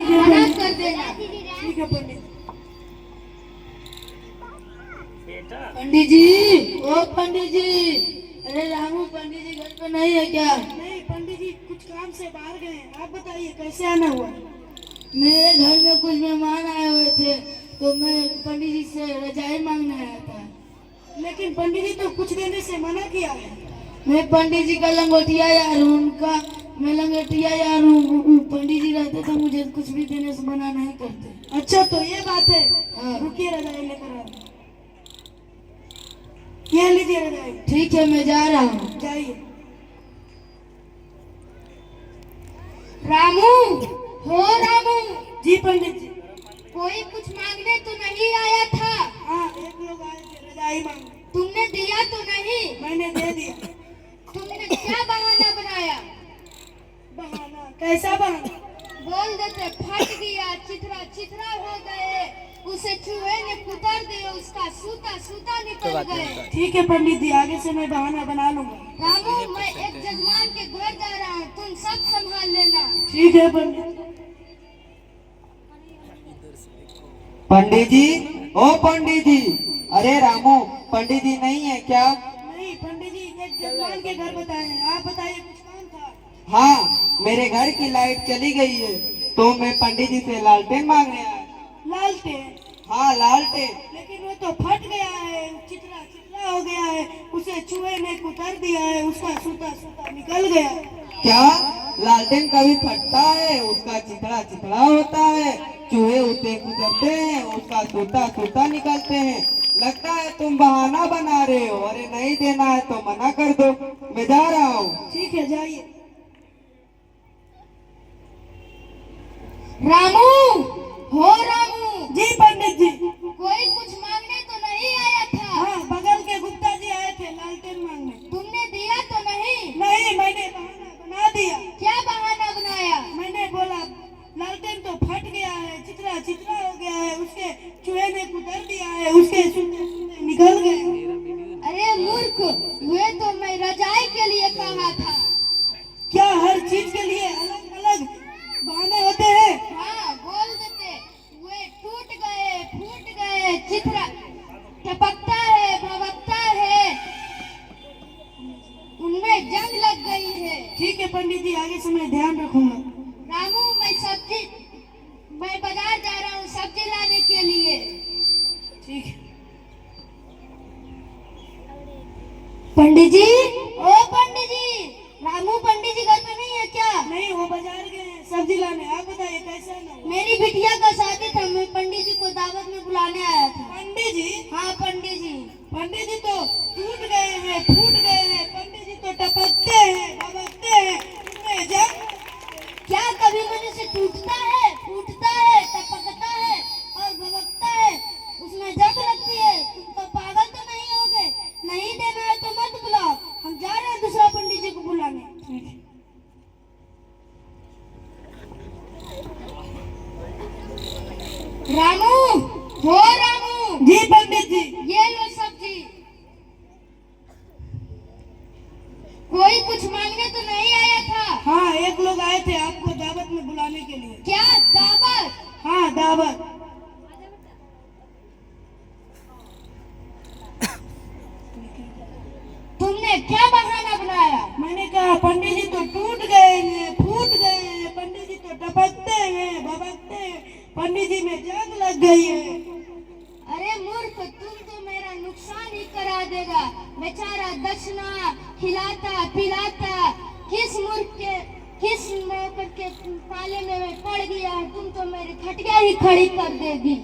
मना कर देना। ठीक है पंडित। पंडित जी, ओ पंडित जी, अरे रामू पंडित जी घर पे नहीं है क्या? नहीं पंडित जी कुछ काम से बाहर गए हैं। आप बताइए कैसे आना हुआ? मेरे घर में कुछ मेहमान आए हुए थे तो मैं पंडित जी से रजाई मांगने आया था। लेकिन पंडित जी तो कुछ देने से मना किया है। मैं पंडित जी का लंगोटिया यार हूँ, उनका मैं लंगोटिया यार हूँ। पंडित जी रहते तो मुझे कुछ भी देने से मना नहीं करते। अच्छा तो ये बात है। हाँ। रुकिए रजाई लेकर आ रहा हूं। ये लीजिए रजाई। ठीक है मैं जा रहा हूँ। जाइए। रामू, हो रामू, जी पंडित जी। कोई कुछ मांगने तो नहीं आया था? हाँ एक लोग आए थे रजाई मांगने। तुमने दिया तो नहीं? मैंने दे दिया। तुमने क्या बहाना बनाया? बहाना? कैसा बहाना? बोल देते फट गया, चिथरा चिथरा हो गए, उसे चूहे ने कुतर दिए, उसका सूता सूता निकल गए। ठीक है पंडित जी आगे से मैं बहाना बना लूंगा। रामू, मैं एक जजमान के घर जा रहा हूँ, तुम सब संभाल लेना। ठीक है पंडित। पंडित जी, ओ पंडित जी, अरे रामू पंडित जी नहीं है क्या? नहीं पंडित जी एक जजमान के घर बताए हैं। आप बताइए कुछ काम था? हाँ मेरे घर की लाइट चली गई है तो मैं पंडित जी से लालटेन मांगने आया। लालटेन? हाँ लालटेन। लेकिन वो तो फट गया है, चिथरा चिथरा हो गया है, उसे चूहे ने कुतर दिया है, उसका सूता सूता निकल गया। क्या लालटेन कभी फटता है? उसका चिथड़ा चिथड़ा होता है, चूहे उसे कुचलते हैं, उसका सूता सूता निकलते हैं। लगता है तुम बहाना बना रहे हो। अरे नहीं देना है तो मना कर दो, मैं जा रहा हूँ। ठीक है जाइए। रामू, हो रामू, जी पंडित जी। कोई कुछ मांगने तो नहीं आया था? हाँ बगल के गुप्ता जी आए थे लालटेन मांगने। तुमने दिया तो नहीं? नहीं मैंने बहाना बना दिया। क्या बहाना बनाया? मैंने बोला लालटेन तो फट गया है, चिथरा चिथरा हो गया है, उसके चूहे ने कुतर दिया है, उसके सूते सूते निकल गए। अरे मूर्ख, वे तो मैं रजाई के लिए कहा था। क्या हर चीज के लिए अलग अलग बहाने होते हैं? हाँ बोल देते, वे टूट गए, फूट गए, चिथरा टपकता है, भवकता है, उनमें जंग लग गई है। ठीक है पंडित जी आगे से मैं ध्यान रखूंगा। रामू, मैं बाजार जा रहा हूँ सब्जी लाने के लिए। ठीक है। पंडित जी, ओ पंडित जी, रामू पंडित जी घर पे नहीं है क्या? नहीं वो बाजार गए हैं सब्जी लाने। आप बताइए कैसा ना? मेरी बिटिया का शादी था, मैं पंडित जी को दावत में बुलाने आया था। पंडित जी? हाँ पंडित जी। पंडित जी तो टूट गए हैं, फूट गए हैं, पंडित जी तो टपकते हैं, भभकते हैं, उनमें जंग। क्या कभी मनुष्य टूटता है, फूटता है, टपकता है और भभकता है, उसमें जंग लगती है? तुम तो पागल तो नहीं हो गए? नहीं देना है तो मत बुलाओ, हम जा रहे हैं दूसरा पंडित जी को बुलाने। रामू, हो रामू। जी पंडित जी। ये लो सब्जी। कोई कुछ मांगने तो नहीं आया था? हाँ एक लोग आए थे आपको दावत में बुलाने के लिए। क्या दावत? हाँ दावत। तुमने क्या बहाना बनाया? मैंने कहा पंडित जी तो टूट गए हैं, फूट गए हैं, पंडित जी तो टपकते हैं, भभकते हैं, पंडित जी में जंग लग गई है। अरे मूर्ख, तुम तो मेरा नुकसान ही करा देगा। बेचारा दक्षिणा खिलाता पिलाता किस मूर्ख के किस नौकर के पाले में पड़ गया है, तुम तो मेरी खटिया ही खड़ी कर देगी।